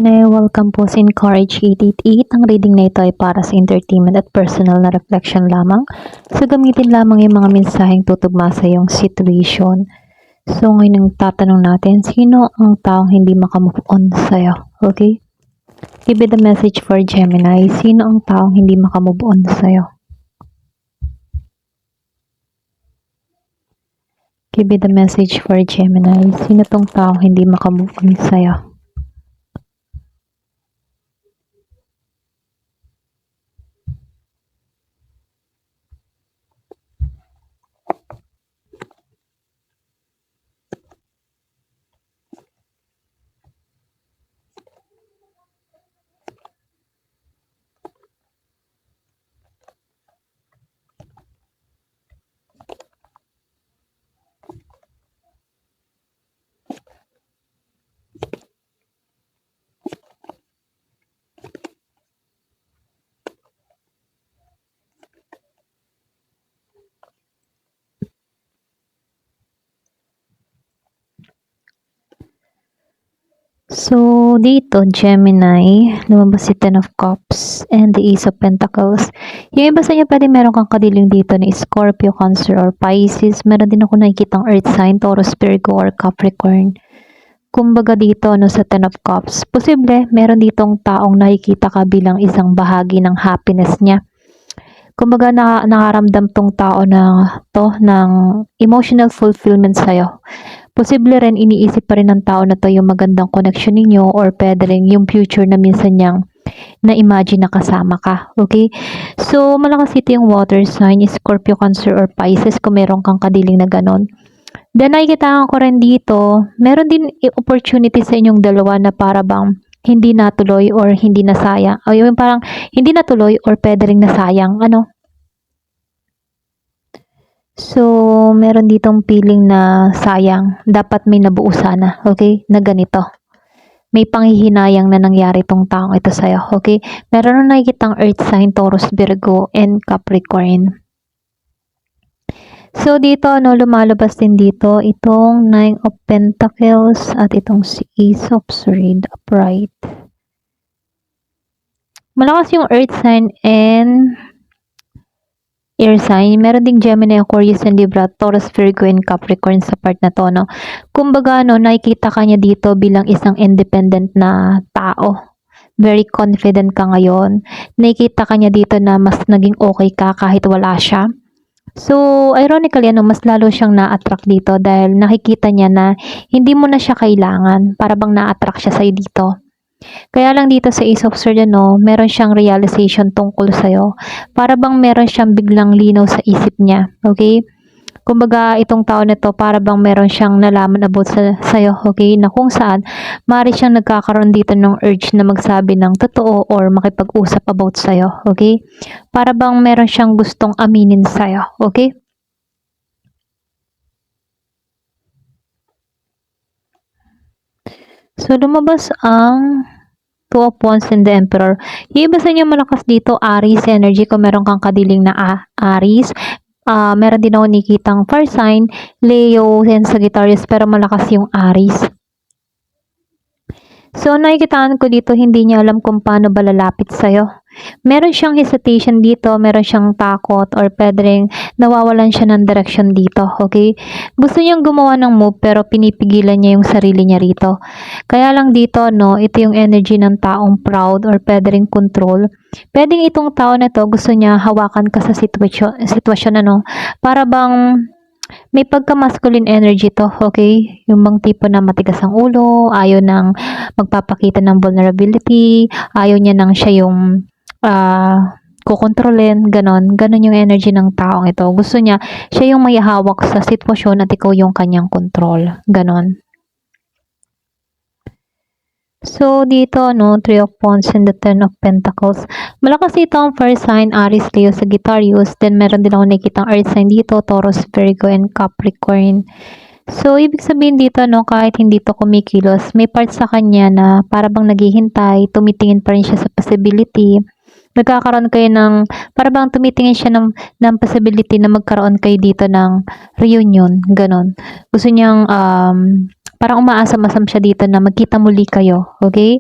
Gemini, welcome po sa Encourage 888. Ang reading na ito ay para sa entertainment at personal na reflection lamang. So, gamitin lamang yung mga mensaheng tutugma sa iyong situation. So, ngayon ang tatanong natin, sino ang taong hindi makamove on sa'yo? Okay? Give me the message for Gemini. Sino ang taong hindi makamove on sa'yo? Give me the message for Gemini. Sino tong taong hindi makamove on sa'yo? So, dito, Gemini, lumabas si Ten of Cups and the Ace of Pentacles. Yung iba sa inyo, pwede meron kang kadiling dito na Scorpio, Cancer, or Pisces. Meron din ako nakikitang Earth sign, Taurus, Virgo, or Capricorn. Kumbaga dito, sa Ten of Cups, posible, meron ditong taong nakikita ka bilang isang bahagi ng happiness niya. Kumbaga, nakaramdam tong tao na to ng emotional fulfillment sa'yo. Posible rin iniisip pa rin ng tao na to yung magandang connection ninyo or pwede rin yung future na minsan niyang na-imagine na kasama ka. Okay? So, malakas ito yung water sign, Scorpio, Cancer, or Pisces kung meron kang kadiling na ganon. Then, nakikita ko rin dito, meron din opportunity sa inyong dalawa na para bang hindi natuloy or hindi nasayang. O yung parang hindi natuloy or pwede rin nasayang. Ano? So, meron ditong feeling na sayang. Dapat may nabuo sana, okay? Na ganito. May panghihinayang na nangyari tong taong ito sa'yo, okay? Meron na nakikitang Earth sign, Taurus, Virgo, and Capricorn. So, dito, lumalabas din dito itong Nine of Pentacles at itong si Ace of Swords upright. Malakas yung Earth sign and air sign. Meron ding Gemini, Aquarius, and Libra, Taurus, Virgo, and Capricorn sa part na to, no? Kumbaga, nakikita ka niya dito bilang isang independent na tao. Very confident ka ngayon. Nakikita ka niya dito na mas naging okay ka kahit wala siya. So, ironically, mas lalo siyang na-attract dito dahil nakikita niya na hindi mo na siya kailangan. Para bang na-attract siya sa'yo dito. Kaya lang dito sa Ace of Swords, meron siyang realization tungkol sa'yo. Para bang meron siyang biglang linaw sa isip niya. Okay? Kumbaga, itong tao na to, para bang meron siyang nalaman about sa'yo. Okay? Na kung saan, maaari siyang nagkakaroon dito ng urge na magsabi ng totoo or makipag-usap about sa'yo. Okay? Para bang meron siyang gustong aminin sa'yo. Okay? So, lumabas ang Two of Wands and the Emperor. Yung iba sa inyo malakas dito, Aries energy. Kung meron kang kadiling na Aries, meron din ako nakikitang fire sign, Leo, and Sagittarius, pero malakas yung Aries. So, nakikitaan ko dito, hindi niya alam kung paano ba lalapit sa'yo. Meron siyang hesitation dito, meron siyang takot, or pwede rin nawawalan siya ng direction dito, okay? Gusto niyang gumawa ng move, pero pinipigilan niya yung sarili niya rito. Kaya lang dito, ito yung energy ng taong proud, or pwede rin control. Pwedeng itong tao na to, gusto niya hawakan ka sa sitwasyon, para bang may pagka-masculine energy to, okay? Yung bang tipo na matigas ang ulo, ayaw nang magpapakita ng vulnerability, ayaw niya nang siya yung kukontrolin, ganon. Ganon yung energy ng taong ito. Gusto niya, siya yung may hawak sa sitwasyon at ikaw yung kanyang control. Ganon. So, dito, Three of Wands and the Ten of Pentacles. Malakas ito ang first sign, Aries, Leo, Sagittarius. Then, meron din ako nakikitang Earth sign dito, Taurus, Virgo, and Capricorn. So, ibig sabihin dito, kahit hindi to kumikilos, may part sa kanya na para bang naghihintay, tumitingin pa rin siya sa possibility. Nagkakaroon kayo ng, para bang tumitingin siya ng possibility na magkaroon kayo dito ng reunion, ganon. Gusto niyang, parang umaasam-asam siya dito na magkita muli kayo, okay?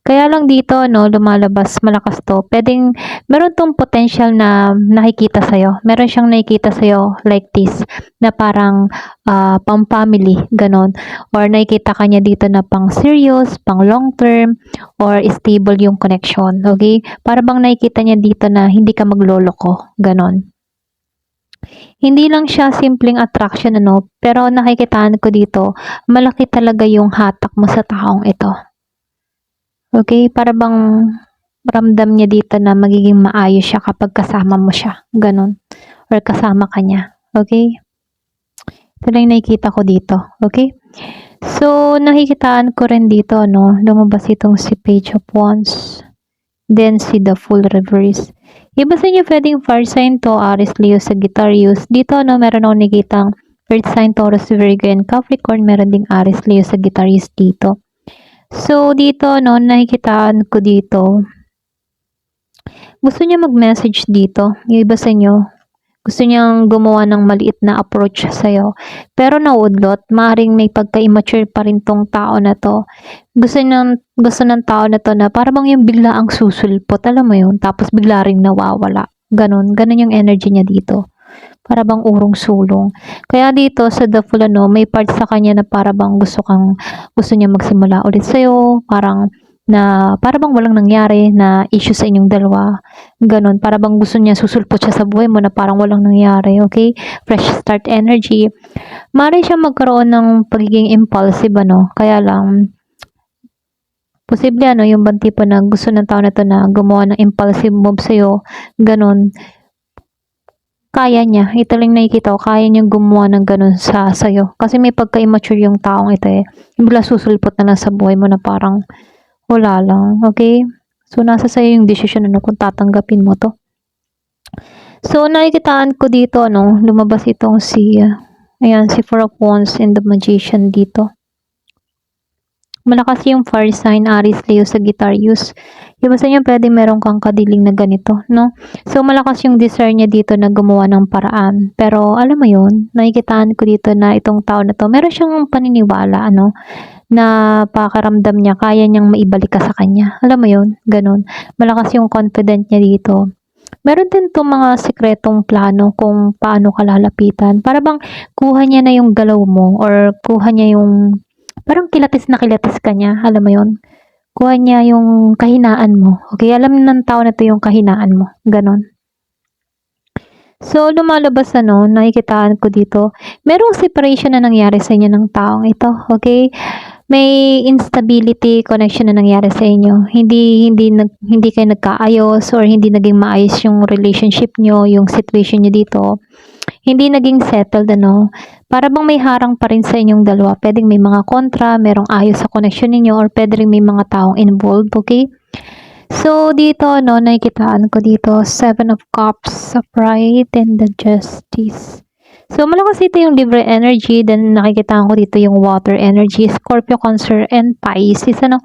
Kaya lang dito, no, lumalabas malakas to. Pwedeng, meron tong potential na nakikita sa'yo. Meron siyang nakikita sa'yo like this, na parang pang-family, ganon. Or nakikita ka niya dito na pang serious, pang long term, or stable yung connection. Okay? Para bang nakikita niya dito na hindi ka magloloko, ganon. Hindi lang siya simpleng attraction, ano, pero nakikitaan ko dito, malaki talaga yung hatak mo sa taong ito. Okay? Para bang ramdam niya dito na magiging maayos siya kapag kasama mo siya. Ganon. Or kasama ka niya. Okay? Ito lang yung nakikita ko dito. Okay? So, nakikitaan ko rin dito, no, lumabas itong si Page of Wands. Then, si the Full Reverse. Iba sa inyo pwedeng fire sign to, Aries, Leo, Sagittarius. Dito, no, meron akong nakikitang Earth sign, Taurus, Virgo, and Capricorn. Meron ding Aries, Leo, Sagittarius dito. So, dito, no, nakikitaan ko dito. Gusto niya mag-message dito. Yung iba sa inyo, gusto niyang gumawa ng maliit na approach sa'yo. Pero naudlot, maaaring may pagka-immature pa rin tong tao na to. Gusto ng tao na to na para bang yung bigla ang susulpot, alam mo yun, tapos bigla ring nawawala. Ganon yung energy niya dito. Para bang urong sulong. Kaya dito sa The Fool, ano, may part sa kanya na para bang gusto niya magsimula ulit sa'yo, para bang walang nangyari na issue sa inyong dalawa. Ganon. Para bang gusto niya susulpot siya sa buhay mo na parang walang nangyari. Okay? Fresh start energy. Maaari siya magkaroon ng pagiging impulsive, ano. Kaya lang, posible, ano, yung bang tipo na gusto ng tao na to na gumawa ng impulsive move sa'yo. Ganon. Kaya niya. Ito lang nakikita ko. Kaya niyang gumawa ng ganun sa'yo. Kasi may pagka-immature yung taong ito eh. Bigla susulpot na lang sa buhay mo na parang wala lang. Okay? So, nasa sa'yo yung decision, ano, kung tatanggapin mo to. So, nakikitaan ko dito, ano, lumabas itong si Four of Wands and the Magician dito. Malakas yung fire sign, Aries, Leo, Sagittarius. Iba sa inyo, pwede meron kang kadiling na ganito, no? So, malakas yung desire niya dito na gumawa ng paraan. Pero, alam mo yun, nakikitaan ko dito na itong tao na to, meron siyang paniniwala, ano, na pakaramdam niya, kaya niyang maibalik ka sa kanya. Alam mo yun, ganun. Malakas yung confident niya dito. Meron din itong mga sekretong plano kung paano ka lalapitan. Para bang kuha niya na yung galaw mo or kuha niya yung parang kilatis na kilatis ka niya, alam mo yun? Kuha niya yung kahinaan mo. Okay, alam ng tao na to yung kahinaan mo. Ganon. So, lumalabas, ano, nakikitaan ko dito. Merong separation na nangyari sa inyo ng taong ito. Okay? May instability connection na nangyari sa inyo. Hindi kayo nagkaayos or hindi naging maayos yung relationship nyo, yung situation nyo dito. Hindi naging settled, ano. Para bang may harang pa rin sa inyong dalawa. Pwedeng may mga kontra, merong ayos sa connection ninyo, or pwede rin may mga taong involved, okay? So, dito, no, nakikitaan ko dito, 7 of Cups, Pride, and the Justice. So, malakas dito yung Libra energy, then nakikitaan ko dito yung Water energy, Scorpio, Cancer, and Pisces, ano.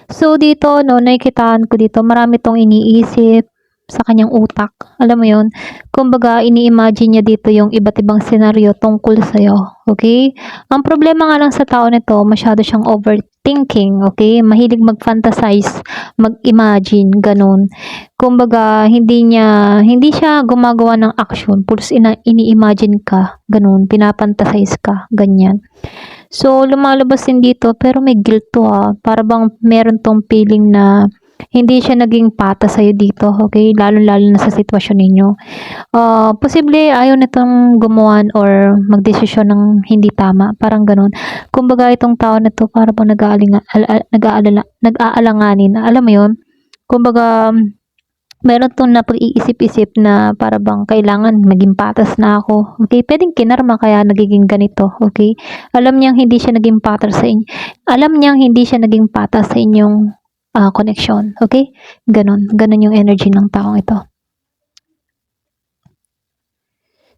So, dito, no, nakikitaan ko dito, marami tong iniisip sa kanyang utak. Alam mo yun? Kumbaga, ini-imagine niya dito yung iba't ibang senaryo tungkol sa'yo. Okay? Ang problema nga lang sa tao nito, masyado siyang overthinking. Okay? Mahilig mag-fantasize, mag-imagine, ganun. Kumbaga, hindi siya gumagawa ng action. Pulos ini-imagine ka, ganun. Pinapantasize ka, ganyan. So, lumalabas din dito, pero may guilt to Para bang meron tong feeling na hindi siya naging patas sa'yo dito, okay? Lalo-lalo na sa sitwasyon ninyo. Posible ayaw nitong gumawa or magdesisyon ng hindi tama, parang ganun. Kumbaga itong tao na to, para bang nag-aalanganin, alam mo yun? Kumbaga, meron tong napag-iisip-isip na para bang kailangan maging patas na ako. Okay? Pwedeng kinarma kaya nagiging ganito, okay? Alam niyang hindi siya naging patas sa inyo. Alam niyang hindi siya naging patas sa inyong connection. Okay? Ganon yung energy ng taong ito.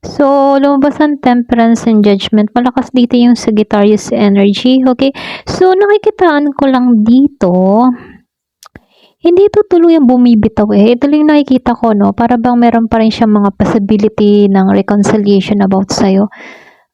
So, lumabas ang Temperance and Judgment. Malakas dito yung Sagittarius energy. Okay? So, nakikitaan ko lang dito, hindi ito tuluyang bumibitaw eh. Ito lang nakikita ko, no? Para bang meron pa rin siyang mga possibility ng reconciliation about sa'yo.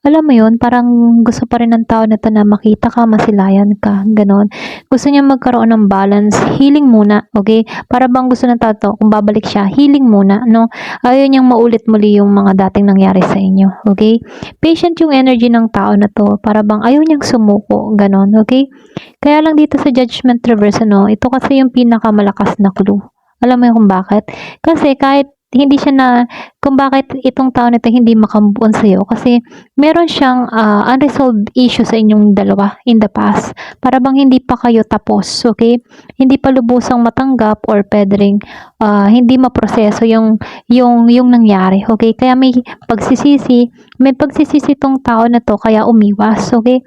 Alam mo yun, parang gusto pa rin ng tao na 'to na makita ka, masilayan ka, gano'n. Gusto niya magkaroon ng balance, healing muna, okay? Para bang gusto ng tao 'to, kung babalik siya, healing muna, 'no? Ayaw niyang maulit muli yung mga dating nangyari sa inyo, okay? Patient yung energy ng tao na 'to, para bang ayaw niyang sumuko, gano'n, okay? Kaya lang dito sa Judgment Reverse, ano, ito kasi yung pinakamalakas na clue. Alam mo yun kung bakit? Kasi kahit hindi siya na kung bakit itong tao na 'to hindi maka-move on sa'yo kasi meron siyang, unresolved issue sa inyong dalawa in the past. Para bang hindi pa kayo tapos, okay? Hindi pa lubusang matanggap or puwede ring, hindi maproseso yung nangyari, okay? Kaya may pagsisisi 'tong tao na 'to kaya umiwas, okay?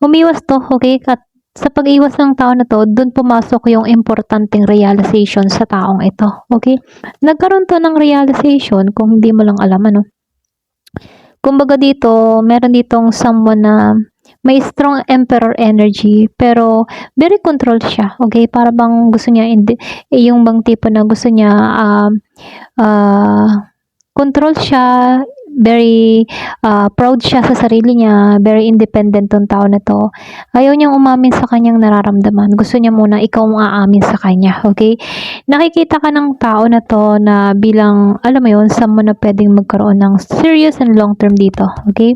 Umiwas 'to, okay? At sa pag-iwas ng tao na 'to, dun pumasok yung importanteng realization sa taong ito, okay? Nagkaroon 'to ng realization kung hindi mo lang alam, ano. Kumbaga dito, meron ditong someone na may strong emperor energy pero very controlled siya, okay? Para bang gusto niya yung bang tipo na gusto niya, control siya, very, proud siya sa sarili niya, very independent 'tong tao na 'to. Ayaw niyang umamin sa kanyang nararamdaman, gusto niya muna ikaw ang aamin sa kanya, okay? Nakikita ka ng tao na 'to na bilang, alam mo yun, someone na puwedeng magkaroon ng serious and long term dito, okay,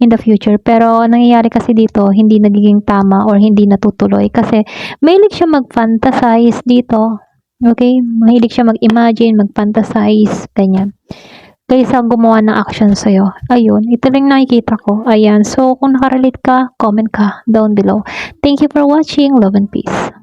in the future. Pero ang nangyayari kasi dito, hindi nagiging tama or hindi natutuloy kasi mahilig siya mag-fantasize dito, okay? Mahilig siya mag-imagine, mag-fantasize, ganyan. Kaysa gumawa ng action sa'yo. Ayun, ito lang nakikita ko. Ayan, so kung nakarelate ka, comment ka down below. Thank you for watching. Love and peace.